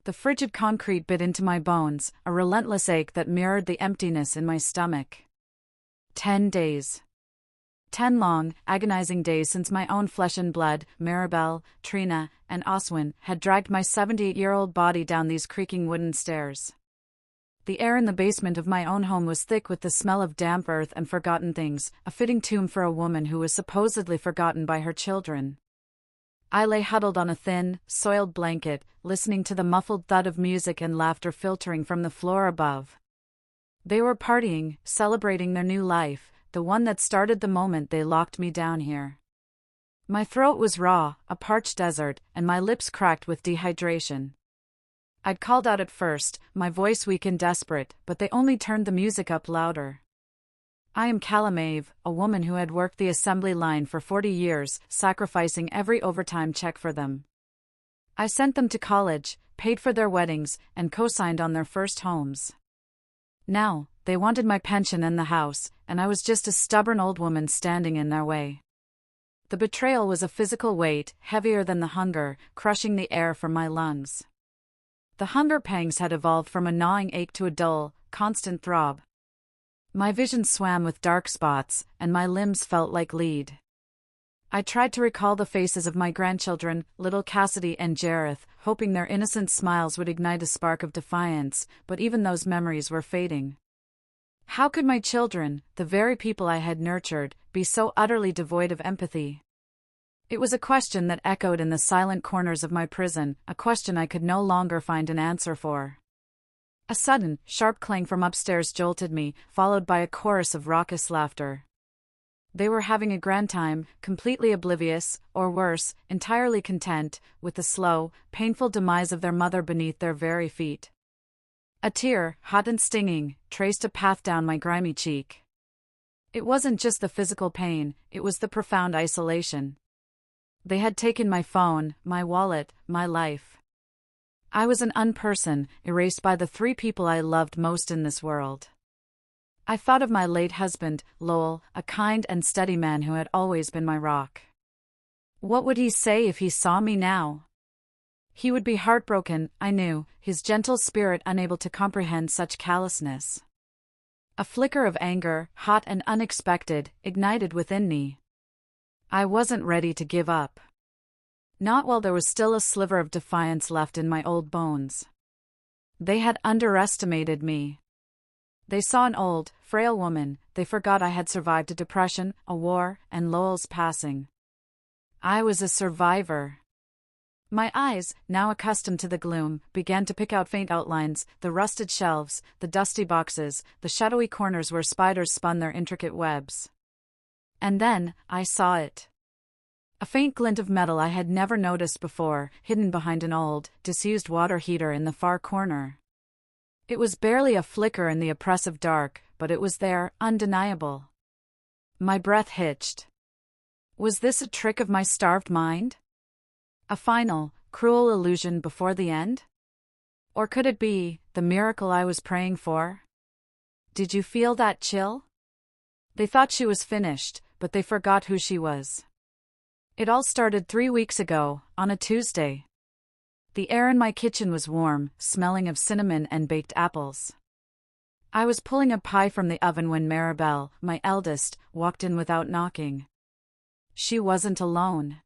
The frigid concrete bit into my bones, a relentless ache that mirrored the emptiness in my stomach. 10 days. 10 long, agonizing days since my own flesh and blood, Maribel, Trina, and Oswin, had dragged my 78-year-old body down these creaking wooden stairs. The air in the basement of my own home was thick with the smell of damp earth and forgotten things, a fitting tomb for a woman who was supposedly forgotten by her children. I lay huddled on a thin, soiled blanket, listening to the muffled thud of music and laughter filtering from the floor above. They were partying, celebrating their new life, the one that started the moment they locked me down here. My throat was raw, a parched desert, and my lips cracked with dehydration. I'd called out at first, my voice weak and desperate, but they only turned the music up louder. I am Calamave, a woman who had worked the assembly line for 40 years, sacrificing every overtime check for them. I sent them to college, paid for their weddings, and co-signed on their first homes. Now, they wanted my pension and the house, and I was just a stubborn old woman standing in their way. The betrayal was a physical weight, heavier than the hunger, crushing the air from my lungs. The hunger pangs had evolved from a gnawing ache to a dull, constant throb. My vision swam with dark spots, and my limbs felt like lead. I tried to recall the faces of my grandchildren, little Cassidy and Jareth, hoping their innocent smiles would ignite a spark of defiance, but even those memories were fading. How could my children, the very people I had nurtured, be so utterly devoid of empathy? It was a question that echoed in the silent corners of my prison, a question I could no longer find an answer for. A sudden, sharp clang from upstairs jolted me, followed by a chorus of raucous laughter. They were having a grand time, completely oblivious, or worse, entirely content, with the slow, painful demise of their mother beneath their very feet. A tear, hot and stinging, traced a path down my grimy cheek. It wasn't just the physical pain, it was the profound isolation. They had taken my phone, my wallet, my life. I was an unperson, erased by the 3 people I loved most in this world. I thought of my late husband, Lowell, a kind and steady man who had always been my rock. What would he say if he saw me now? He would be heartbroken, I knew, his gentle spirit unable to comprehend such callousness. A flicker of anger, hot and unexpected, ignited within me. I wasn't ready to give up. Not while there was still a sliver of defiance left in my old bones. They had underestimated me. They saw an old, frail woman, they forgot I had survived a depression, a war, and Lowell's passing. I was a survivor. My eyes, now accustomed to the gloom, began to pick out faint outlines, the rusted shelves, the dusty boxes, the shadowy corners where spiders spun their intricate webs. And then, I saw it. A faint glint of metal I had never noticed before, hidden behind an old, disused water heater in the far corner. It was barely a flicker in the oppressive dark, but it was there, undeniable. My breath hitched. Was this a trick of my starved mind? A final, cruel illusion before the end? Or could it be the miracle I was praying for? Did you feel that chill? They thought she was finished, but they forgot who she was. It all started 3 weeks ago, on a Tuesday. The air in my kitchen was warm, smelling of cinnamon and baked apples. I was pulling a pie from the oven when Maribel, my eldest, walked in without knocking. She wasn't alone.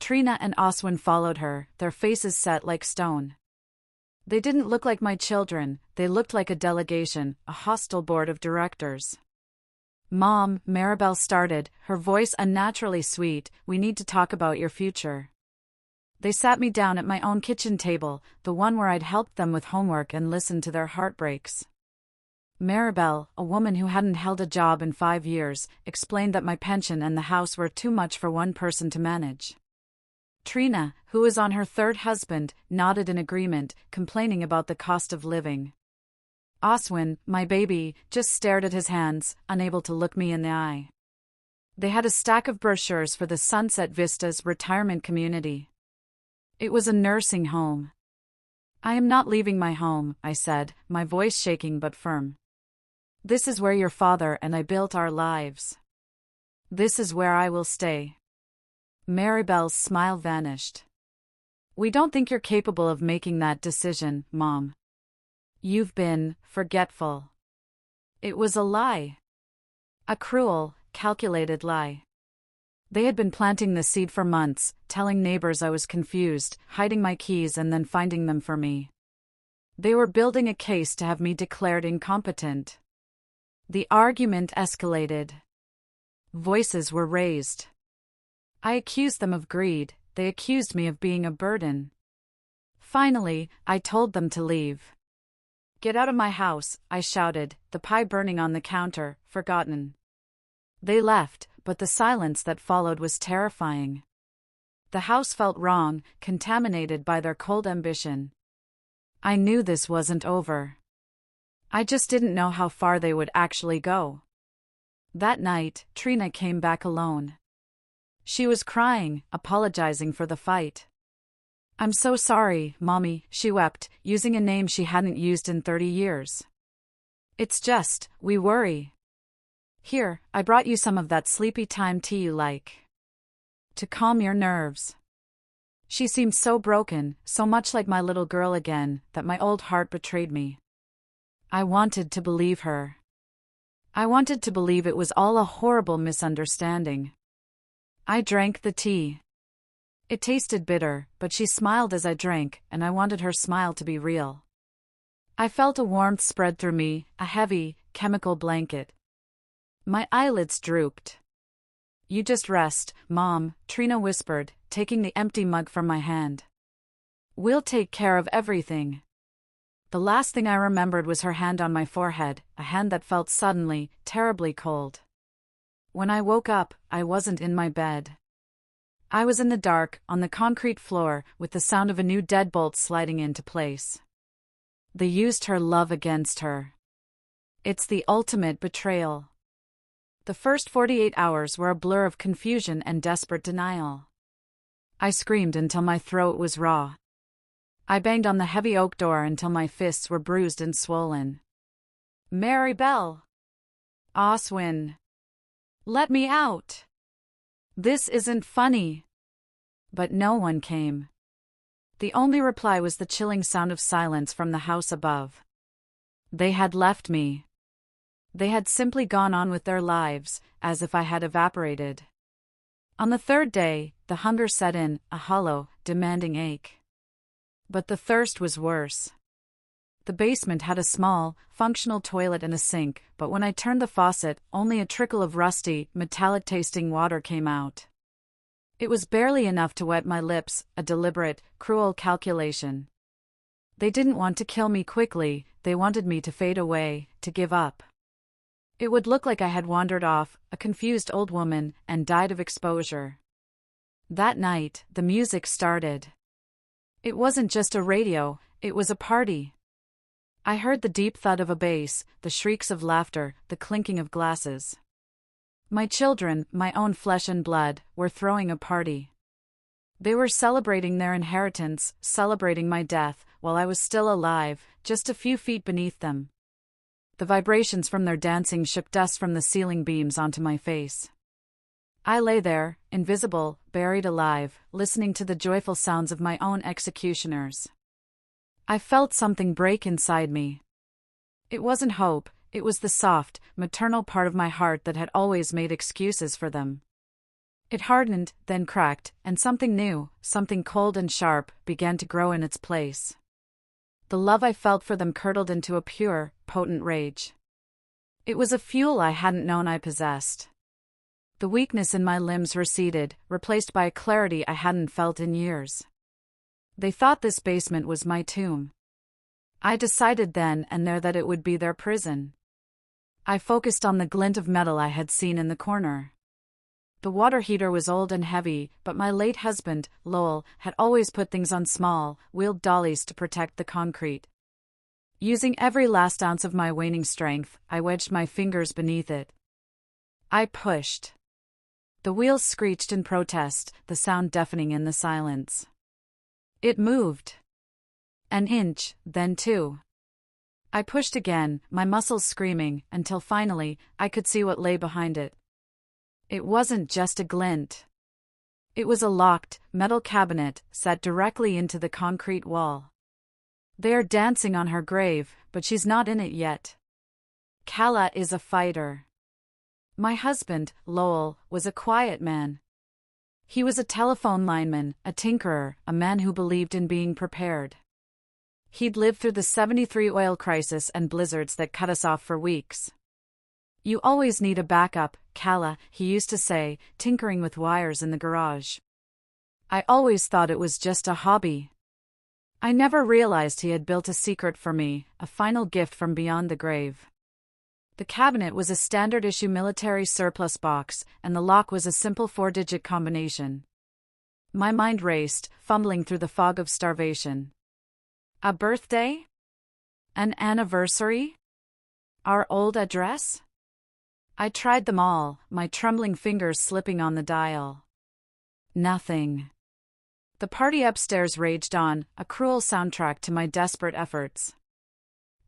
Trina and Oswin followed her, their faces set like stone. They didn't look like my children, they looked like a delegation, a hostile board of directors. Mom, Maribel started, her voice unnaturally sweet, we need to talk about your future. They sat me down at my own kitchen table, the one where I'd helped them with homework and listened to their heartbreaks. Maribel, a woman who hadn't held a job in 5 years, explained that my pension and the house were too much for one person to manage. Trina, who was on her 3rd husband, nodded in agreement, complaining about the cost of living. Oswin, my baby, just stared at his hands, unable to look me in the eye. They had a stack of brochures for the Sunset Vistas retirement community. It was a nursing home. I am not leaving my home, I said, my voice shaking but firm. This is where your father and I built our lives. This is where I will stay. Maribel's smile vanished. We don't think you're capable of making that decision, Mom. You've been forgetful. It was a lie. A cruel, calculated lie. They had been planting the seed for months, telling neighbors I was confused, hiding my keys and then finding them for me. They were building a case to have me declared incompetent. The argument escalated. Voices were raised. I accused them of greed, they accused me of being a burden. Finally, I told them to leave. Get out of my house, I shouted, the pie burning on the counter, forgotten. They left, but the silence that followed was terrifying. The house felt wrong, contaminated by their cold ambition. I knew this wasn't over. I just didn't know how far they would actually go. That night, Trina came back alone. She was crying, apologizing for the fight. I'm so sorry, Mommy, she wept, using a name she hadn't used in 30 years. It's just, we worry. Here, I brought you some of that sleepy time tea you like. To calm your nerves. She seemed so broken, so much like my little girl again, that my old heart betrayed me. I wanted to believe her. I wanted to believe it was all a horrible misunderstanding. I drank the tea. It tasted bitter, but she smiled as I drank, and I wanted her smile to be real. I felt a warmth spread through me, a heavy, chemical blanket. My eyelids drooped. You just rest, Mom, Trina whispered, taking the empty mug from my hand. We'll take care of everything. The last thing I remembered was her hand on my forehead, a hand that felt suddenly, terribly cold. When I woke up, I wasn't in my bed. I was in the dark, on the concrete floor, with the sound of a new deadbolt sliding into place. They used her love against her. It's the ultimate betrayal. The first 48 hours were a blur of confusion and desperate denial. I screamed until my throat was raw. I banged on the heavy oak door until my fists were bruised and swollen. Mary Bell! Oswin! Let me out! This isn't funny. But no one came. The only reply was the chilling sound of silence from the house above. They had left me. They had simply gone on with their lives, as if I had evaporated. On the third day, the hunger set in, a hollow, demanding ache. But the thirst was worse. The basement had a small, functional toilet and a sink, but when I turned the faucet, only a trickle of rusty, metallic-tasting water came out. It was barely enough to wet my lips, a deliberate, cruel calculation. They didn't want to kill me quickly, they wanted me to fade away, to give up. It would look like I had wandered off, a confused old woman, and died of exposure. That night, the music started. It wasn't just a radio, it was a party. I heard the deep thud of a bass, the shrieks of laughter, the clinking of glasses. My children, my own flesh and blood, were throwing a party. They were celebrating their inheritance, celebrating my death, while I was still alive, just a few feet beneath them. The vibrations from their dancing shook dust from the ceiling beams onto my face. I lay there, invisible, buried alive, listening to the joyful sounds of my own executioners. I felt something break inside me. It wasn't hope, it was the soft, maternal part of my heart that had always made excuses for them. It hardened, then cracked, and something new, something cold and sharp, began to grow in its place. The love I felt for them curdled into a pure, potent rage. It was a fuel I hadn't known I possessed. The weakness in my limbs receded, replaced by a clarity I hadn't felt in years. They thought this basement was my tomb. I decided then and there that it would be their prison. I focused on the glint of metal I had seen in the corner. The water heater was old and heavy, but my late husband, Lowell, had always put things on small, wheeled dollies to protect the concrete. Using every last ounce of my waning strength, I wedged my fingers beneath it. I pushed. The wheels screeched in protest, the sound deafening in the silence. It moved. An inch, then two. I pushed again, my muscles screaming, until finally, I could see what lay behind it. It wasn't just a glint. It was a locked, metal cabinet set directly into the concrete wall. They are dancing on her grave, but she's not in it yet. Kala is a fighter. My husband, Lowell, was a quiet man. He was a telephone lineman, a tinkerer, a man who believed in being prepared. He'd lived through the '73 oil crisis and blizzards that cut us off for weeks. You always need a backup, Kala, he used to say, tinkering with wires in the garage. I always thought it was just a hobby. I never realized he had built a secret for me, a final gift from beyond the grave. The cabinet was a standard-issue military surplus box, and the lock was a simple 4-digit combination. My mind raced, fumbling through the fog of starvation. A birthday? An anniversary? Our old address? I tried them all, my trembling fingers slipping on the dial. Nothing. The party upstairs raged on, a cruel soundtrack to my desperate efforts.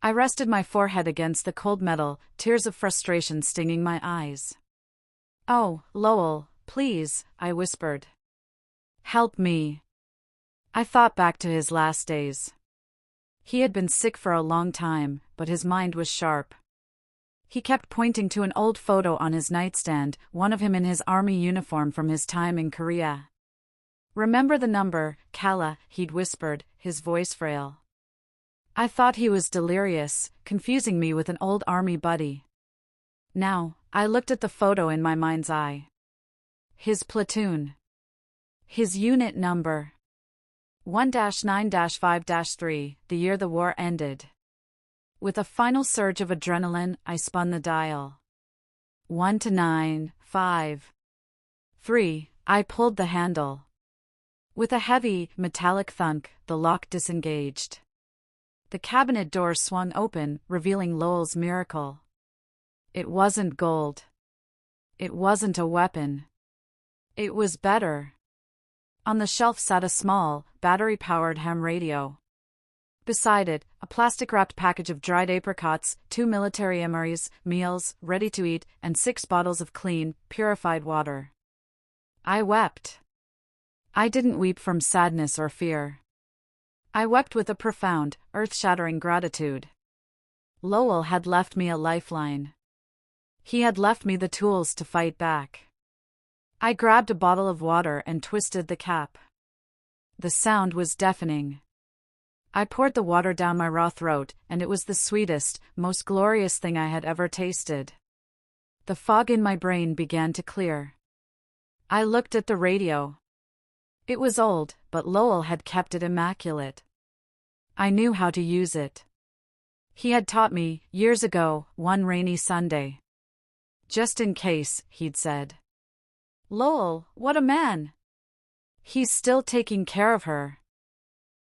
I rested my forehead against the cold metal, tears of frustration stinging my eyes. "Oh, Lowell, please," I whispered. "Help me." I thought back to his last days. He had been sick for a long time, but his mind was sharp. He kept pointing to an old photo on his nightstand, one of him in his army uniform from his time in Korea. "Remember the number, Kala," he'd whispered, his voice frail. I thought he was delirious, confusing me with an old army buddy. Now, I looked at the photo in my mind's eye. His platoon. His unit number. 1-9-5-3, the year the war ended. With a final surge of adrenaline, I spun the dial. 1-9-5-3, I pulled the handle. With a heavy, metallic thunk, the lock disengaged. The cabinet door swung open, revealing Lowell's miracle. It wasn't gold. It wasn't a weapon. It was better. On the shelf sat a small, battery-powered ham radio. Beside it, a plastic-wrapped package of dried apricots, 2 military MREs, meals, ready to eat, and 6 bottles of clean, purified water. I wept. I didn't weep from sadness or fear. I wept with a profound, earth-shattering gratitude. Lowell had left me a lifeline. He had left me the tools to fight back. I grabbed a bottle of water and twisted the cap. The sound was deafening. I poured the water down my raw throat, and it was the sweetest, most glorious thing I had ever tasted. The fog in my brain began to clear. I looked at the radio. It was old, but Lowell had kept it immaculate. I knew how to use it. He had taught me, years ago, one rainy Sunday. "Just in case," he'd said. "Lowell, what a man! He's still taking care of her.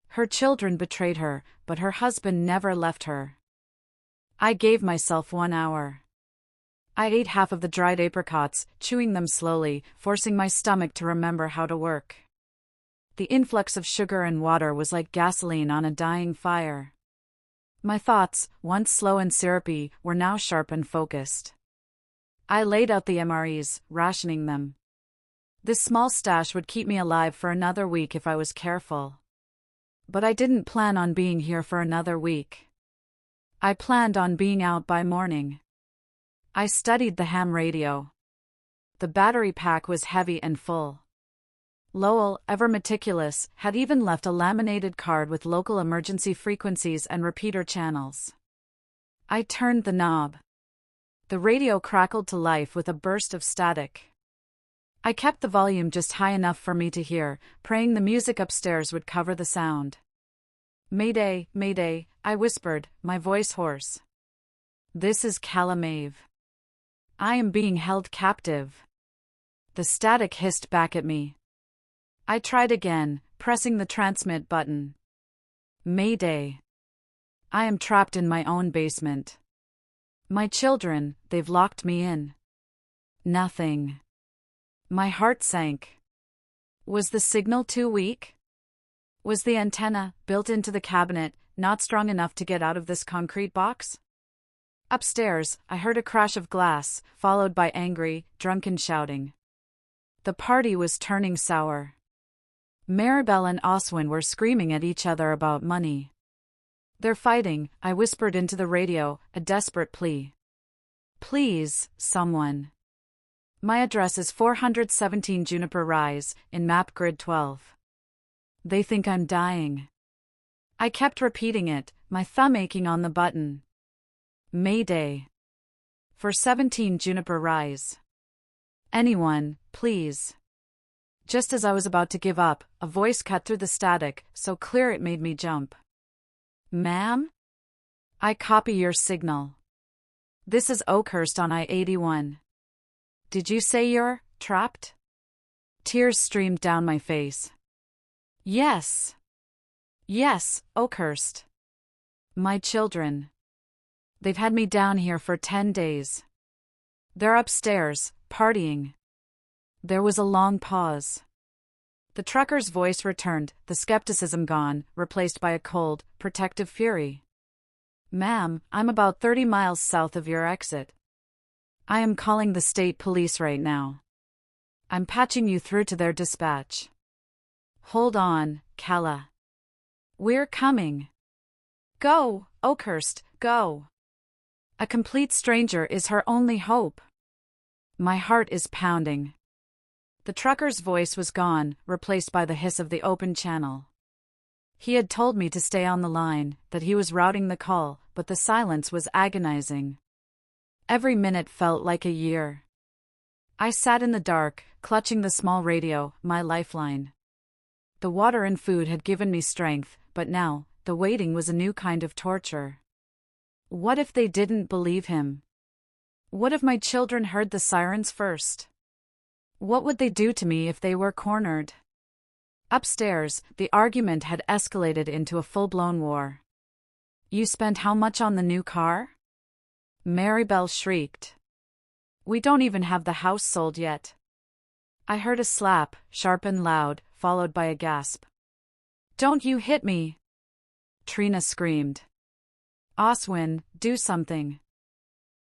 Her children betrayed her, but her husband never left her." I gave myself 1 hour. I ate half of the dried apricots, chewing them slowly, forcing my stomach to remember how to work. The influx of sugar and water was like gasoline on a dying fire. My thoughts, once slow and syrupy, were now sharp and focused. I laid out the MREs, rationing them. This small stash would keep me alive for another week if I was careful. But I didn't plan on being here for another week. I planned on being out by morning. I studied the ham radio. The battery pack was heavy and full. Lowell, ever meticulous, had even left a laminated card with local emergency frequencies and repeater channels. I turned the knob. The radio crackled to life with a burst of static. I kept the volume just high enough for me to hear, praying the music upstairs would cover the sound. "Mayday, Mayday," I whispered, my voice hoarse. "This is Calamave. I am being held captive." The static hissed back at me. I tried again, pressing the transmit button. "Mayday. I am trapped in my own basement. My children, they've locked me in." Nothing. My heart sank. Was the signal too weak? Was the antenna, built into the cabinet, not strong enough to get out of this concrete box? Upstairs, I heard a crash of glass, followed by angry, drunken shouting. The party was turning sour. Maribel and Oswin were screaming at each other about money. "They're fighting," I whispered into the radio, a desperate plea. "Please, someone. My address is 417 Juniper Rise, in map grid 12. They think I'm dying." I kept repeating it, my thumb aching on the button. "Mayday. For 17 Juniper Rise. Anyone, please." Just as I was about to give up, a voice cut through the static, so clear it made me jump. "Ma'am? I copy your signal. This is Oakhurst on I-81. Did you say you're trapped?" Tears streamed down my face. Yes. Yes, Oakhurst. My children. They've had me down here for 10 days. They're upstairs, partying." There was a long pause. The trucker's voice returned, the skepticism gone, replaced by a cold, protective fury. "Ma'am, I'm about 30 miles south of your exit. I am calling the state police right now. I'm patching you through to their dispatch. Hold on, Kala. We're coming. Go, Oakhurst, go. A complete stranger is her only hope." My heart is pounding. The trucker's voice was gone, replaced by the hiss of the open channel. He had told me to stay on the line, that he was routing the call, but the silence was agonizing. Every minute felt like a year. I sat in the dark, clutching the small radio, my lifeline. The water and food had given me strength, but now, the waiting was a new kind of torture. What if they didn't believe him? What if my children heard the sirens first? What would they do to me if they were cornered? Upstairs, the argument had escalated into a full-blown war. "You spent how much on the new car?" Maribel shrieked. "We don't even have the house sold yet." I heard a slap, sharp and loud, followed by a gasp. "Don't you hit me!" Trina screamed. "Oswin, do something."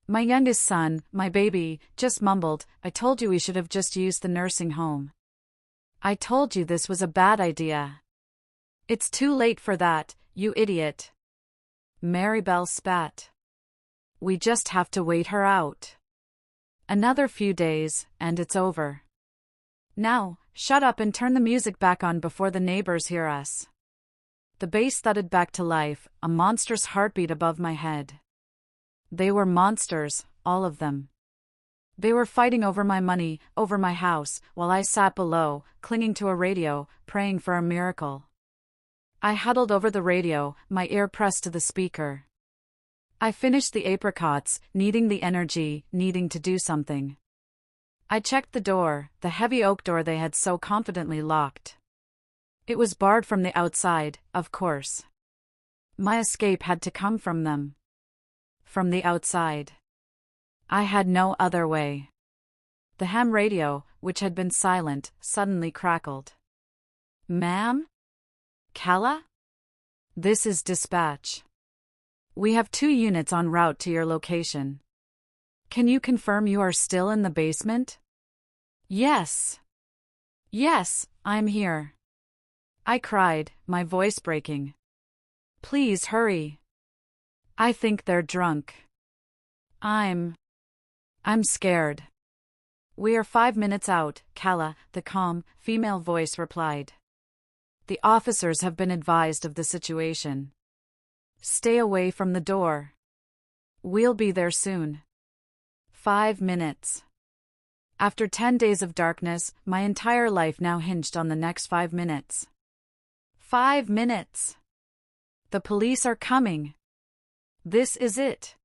My youngest son, my baby, just mumbled, "I told you we should have just used the nursing home. I told you this was a bad idea." "It's too late for that, you idiot." Maribel spat. "We just have to wait her out. Another few days, and it's over. Now, shut up and turn the music back on before the neighbors hear us." The bass thudded back to life, a monstrous heartbeat above my head. They were monsters, all of them. They were fighting over my money, over my house, while I sat below, clinging to a radio, praying for a miracle. I huddled over the radio, my ear pressed to the speaker. I finished the apricots, needing the energy, needing to do something. I checked the door, the heavy oak door they had so confidently locked. It was barred from the outside, of course. My escape had to come from them. From the outside. I had no other way. The ham radio, which had been silent, suddenly crackled. "Ma'am? Kala? This is dispatch. We have 2 units en route to your location. Can you confirm you are still in the basement?" "Yes. Yes, I'm here." I cried, my voice breaking. "Please hurry. I think they're drunk. I'm scared." "We are 5 minutes out, Kala," the calm, female voice replied. "The officers have been advised of the situation. Stay away from the door. We'll be there soon." 5 minutes. After 10 days of darkness, my entire life now hinged on the next 5 minutes. 5 minutes. The police are coming. This is it.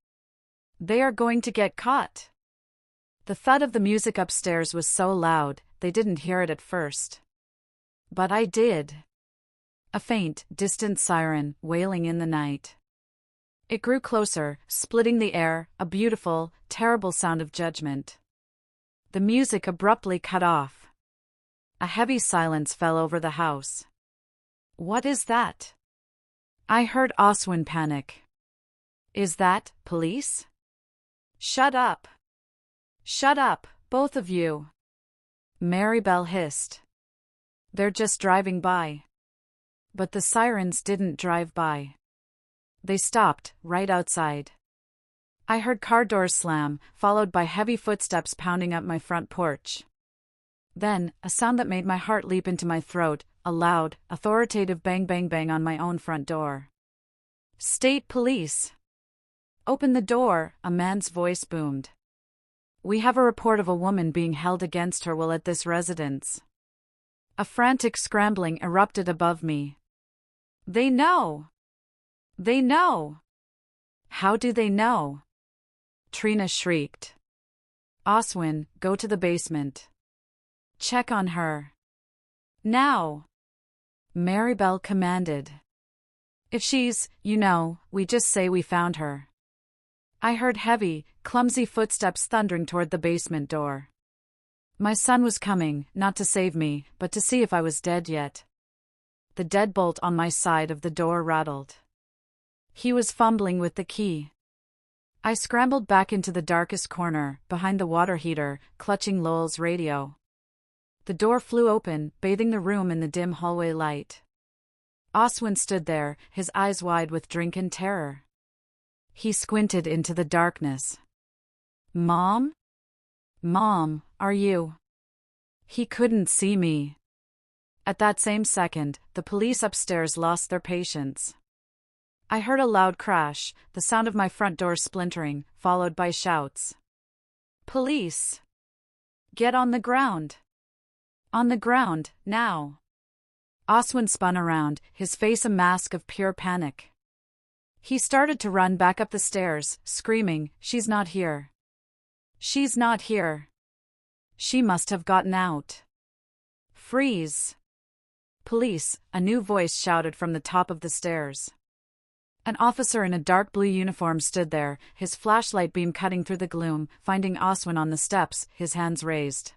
They are going to get caught. The thud of the music upstairs was so loud, they didn't hear it at first. But I did. A faint, distant siren, wailing in the night. It grew closer, splitting the air, a beautiful, terrible sound of judgment. The music abruptly cut off. A heavy silence fell over the house. "What is that?" I heard Oswin panic. "Is that police?" "Shut up. Shut up, both of you." Maribel hissed. They're just driving by. But the sirens didn't drive by. They stopped, right outside. I heard car doors slam, followed by heavy footsteps pounding up my front porch. Then, a sound that made my heart leap into my throat, a loud, authoritative bang bang bang on my own front door. State Police! Open the door, a man's voice boomed. We have a report of a woman being held against her will at this residence. A frantic scrambling erupted above me. They know! They know! How do they know? Trina shrieked. Oswin, go to the basement. Check on her. Now! Maribel commanded. If she's, we just say we found her. I heard heavy, clumsy footsteps thundering toward the basement door. My son was coming, not to save me, but to see if I was dead yet. The deadbolt on my side of the door rattled. He was fumbling with the key. I scrambled back into the darkest corner, behind the water heater, clutching Lowell's radio. The door flew open, bathing the room in the dim hallway light. Oswin stood there, his eyes wide with drink and terror. He squinted into the darkness. Mom? Mom, are you? He couldn't see me. At that same second, the police upstairs lost their patience. I heard a loud crash, the sound of my front door splintering, followed by shouts. Police! Get on the ground! On the ground, now! Oswin spun around, his face a mask of pure panic. He started to run back up the stairs, screaming, She's not here. She's not here. She must have gotten out. Freeze! Police, a new voice shouted from the top of the stairs. An officer in a dark blue uniform stood there, his flashlight beam cutting through the gloom, finding Oswin on the steps, his hands raised.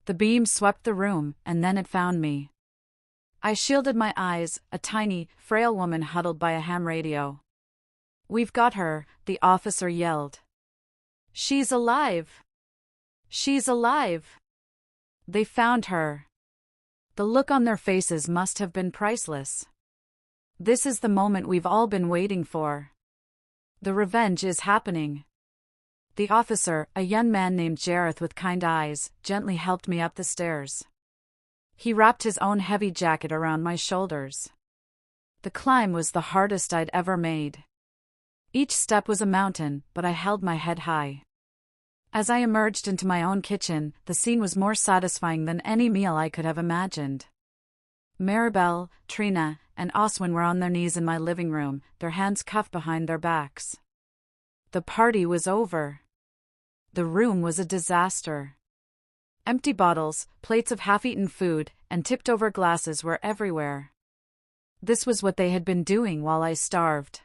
The beam swept the room, and then it found me. I shielded my eyes, a tiny, frail woman huddled by a ham radio. We've got her, the officer yelled. She's alive! She's alive! They found her. The look on their faces must have been priceless. This is the moment we've all been waiting for. The revenge is happening. The officer, a young man named Jareth with kind eyes, gently helped me up the stairs. He wrapped his own heavy jacket around my shoulders. The climb was the hardest I'd ever made. Each step was a mountain, but I held my head high. As I emerged into my own kitchen, the scene was more satisfying than any meal I could have imagined. Maribel, Trina, and Oswin were on their knees in my living room, their hands cuffed behind their backs. The party was over. The room was a disaster. Empty bottles, plates of half-eaten food, and tipped-over glasses were everywhere. This was what they had been doing while I starved.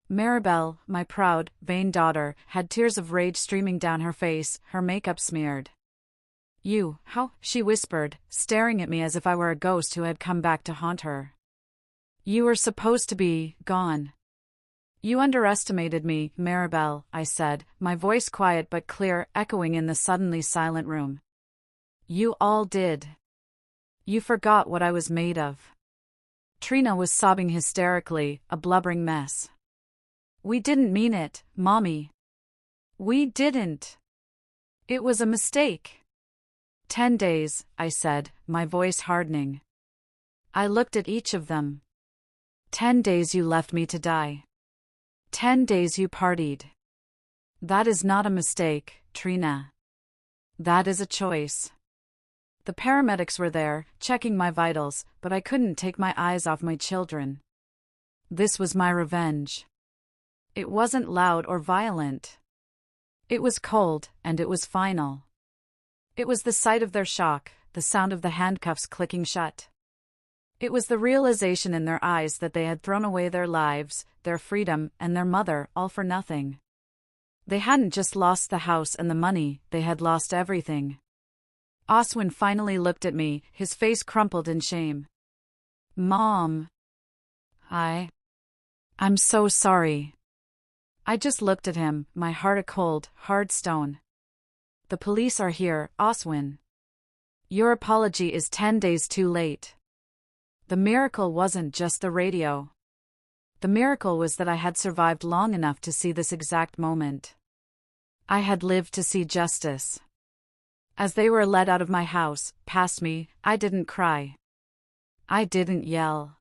Maribel, my proud, vain daughter, had tears of rage streaming down her face, her makeup smeared. How? She whispered, staring at me as if I were a ghost who had come back to haunt her. You were supposed to be gone. You underestimated me, Maribel, I said, my voice quiet but clear, echoing in the suddenly silent room. You all did. You forgot what I was made of. Trina was sobbing hysterically, a blubbering mess. We didn't mean it, Mommy. We didn't. It was a mistake. 10 days, I said, my voice hardening. I looked at each of them. 10 days you left me to die. 10 days you partied. That is not a mistake, Trina. That is a choice. The paramedics were there, checking my vitals, but I couldn't take my eyes off my children. This was my revenge. It wasn't loud or violent. It was cold, and it was final. It was the sight of their shock, the sound of the handcuffs clicking shut. It was the realization in their eyes that they had thrown away their lives, their freedom, and their mother, all for nothing. They hadn't just lost the house and the money, they had lost everything. Oswin finally looked at me, his face crumpled in shame. Mom. I'm so sorry. I just looked at him, my heart a cold, hard stone. The police are here, Oswin. Your apology is 10 days too late. The miracle wasn't just the radio. The miracle was that I had survived long enough to see this exact moment. I had lived to see justice. As they were led out of my house, past me, I didn't cry. I didn't yell.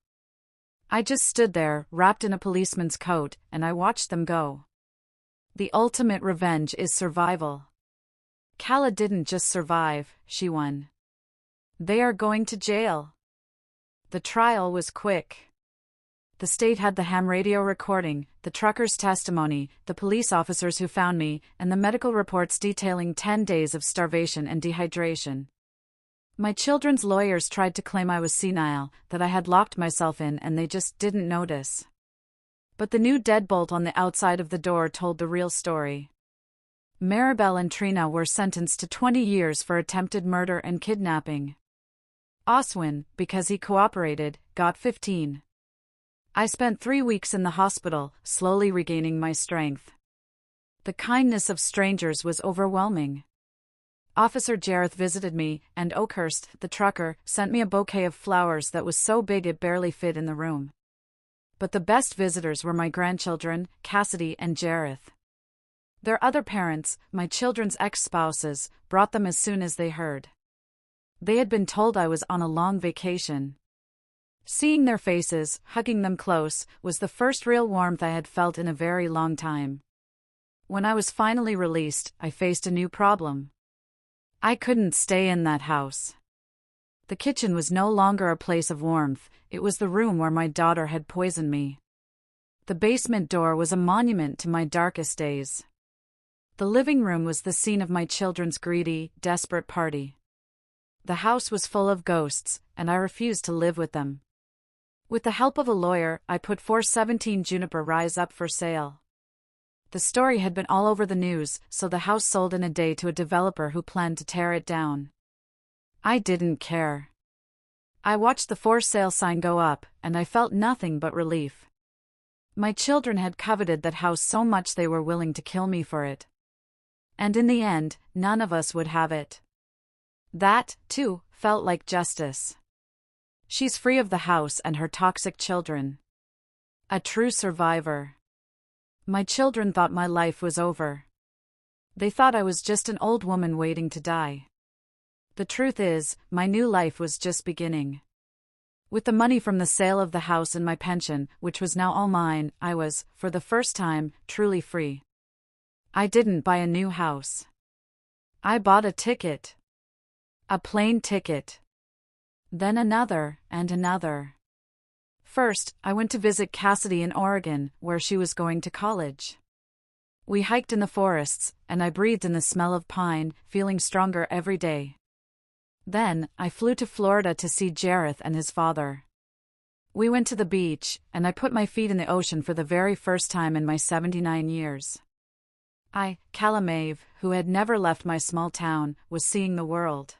I just stood there, wrapped in a policeman's coat, and I watched them go. The ultimate revenge is survival. Kala didn't just survive, she won. They are going to jail. The trial was quick. The state had the ham radio recording, the trucker's testimony, the police officers who found me, and the medical reports detailing 10 days of starvation and dehydration. My children's lawyers tried to claim I was senile, that I had locked myself in and they just didn't notice. But the new deadbolt on the outside of the door told the real story. Maribel and Trina were sentenced to 20 years for attempted murder and kidnapping. Oswin, because he cooperated, got 15. I spent 3 weeks in the hospital, slowly regaining my strength. The kindness of strangers was overwhelming. Officer Jareth visited me, and Oakhurst, the trucker, sent me a bouquet of flowers that was so big it barely fit in the room. But the best visitors were my grandchildren, Cassidy and Jareth. Their other parents, my children's ex-spouses, brought them as soon as they heard. They had been told I was on a long vacation. Seeing their faces, hugging them close, was the first real warmth I had felt in a very long time. When I was finally released, I faced a new problem. I couldn't stay in that house. The kitchen was no longer a place of warmth, it was the room where my daughter had poisoned me. The basement door was a monument to my darkest days. The living room was the scene of my children's greedy, desperate party. The house was full of ghosts, and I refused to live with them. With the help of a lawyer, I put 417 Juniper Rise up for sale. The story had been all over the news, so the house sold in a day to a developer who planned to tear it down. I didn't care. I watched the for sale sign go up, and I felt nothing but relief. My children had coveted that house so much they were willing to kill me for it. And in the end, none of us would have it. That, too, felt like justice. She's free of the house and her toxic children. A true survivor. My children thought my life was over. They thought I was just an old woman waiting to die. The truth is, my new life was just beginning. With the money from the sale of the house and my pension, which was now all mine, I was, for the first time, truly free. I didn't buy a new house. I bought a ticket. A plane ticket. Then another, and another. First, I went to visit Cassidy in Oregon, where she was going to college. We hiked in the forests, and I breathed in the smell of pine, feeling stronger every day. Then, I flew to Florida to see Jareth and his father. We went to the beach, and I put my feet in the ocean for the very first time in my 79 years. I, Kala Maeve, who had never left my small town, was seeing the world.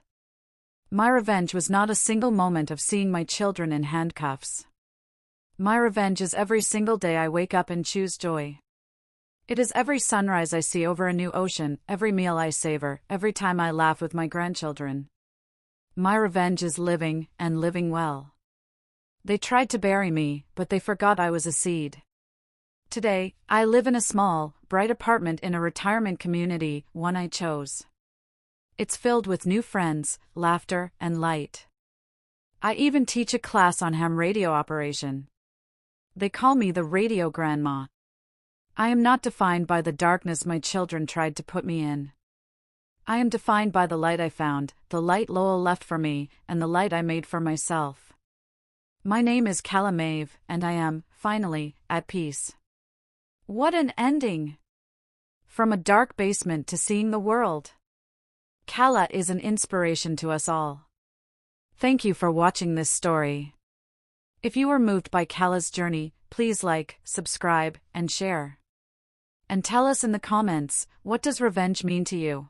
My revenge was not a single moment of seeing my children in handcuffs. My revenge is every single day I wake up and choose joy. It is every sunrise I see over a new ocean, every meal I savor, every time I laugh with my grandchildren. My revenge is living, and living well. They tried to bury me, but they forgot I was a seed. Today, I live in a small, bright apartment in a retirement community, one I chose. It's filled with new friends, laughter, and light. I even teach a class on ham radio operation. They call me the radio grandma. I am not defined by the darkness my children tried to put me in. I am defined by the light I found, the light Lowell left for me, and the light I made for myself. My name is Kala Maeve, and I am, finally, at peace. What an ending! From a dark basement to seeing the world. Kala is an inspiration to us all. Thank you for watching this story. If you were moved by Kala's journey, please like, subscribe, and share. And tell us in the comments, what does revenge mean to you?